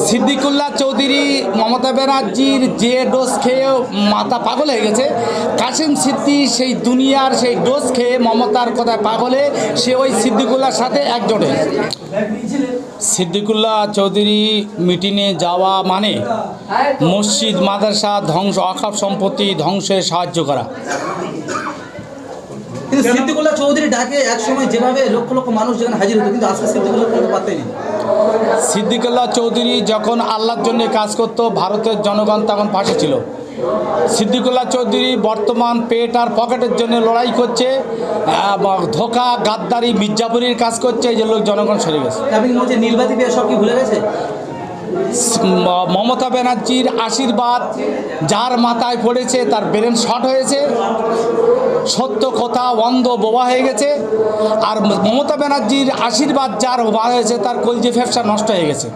সিদ্দিকুল্লাহ চৌধুরী মমতা ব্যানার্জির যে ডোজ খেয়ে মাথা পাগল হয়ে গেছে, কাসেম সিদ্দিক সেই দুনিয়ার সেই ডোজ খেয়ে মমতার কথায় পাগলে সে ওই সিদ্দিকুল্লাহর সাথে একজোটে। সিদ্দিকুল্লাহ চৌধুরী মিটিংয়ে যাওয়া মানে মসজিদ মাদ্রাসা ধ্বংস, অকাপ সম্পত্তি ধ্বংসে সাহায্য করা। কিন্তু সিদ্দিকুল্লাহ চৌধুরী ডাকে এক সময় যেভাবে লক্ষ লক্ষ মানুষ যেখানে হাজির হতো, কিন্তু আজকে সিদ্দিকুল্লাহ কোনো পাত্তাই নেই। সিদ্দিকুল্লাহ চৌধুরী যখন আল্লাহর জন্য কাজ করত, ভারতের জনগণ তখন পাশে ছিল। সিদ্দিকুল্লাহ চৌধুরী বর্তমান পেট আর পকেটের জন্য লড়াই করছে, ধোকা গাদ্দারি মির্জাপুরির কাজ করছে, এই যে লোক জনগণ সরে গেছে। আপনি বলছে নীলবাতি পেয়ে সব কি ভুলে গেছে? মমতা ব্যানার্জির আশীর্বাদ যার মাথায় পড়েছে তার ব্রেন শর্ট হয়েছে, সত্য কথা অন্ধ বোবা হয়ে গেছে। আর মমতা ব্যানার্জির আশীর্বাদ যার হয়েছে তার কলজে ফ্যাপসা নষ্ট হয়ে গেছে।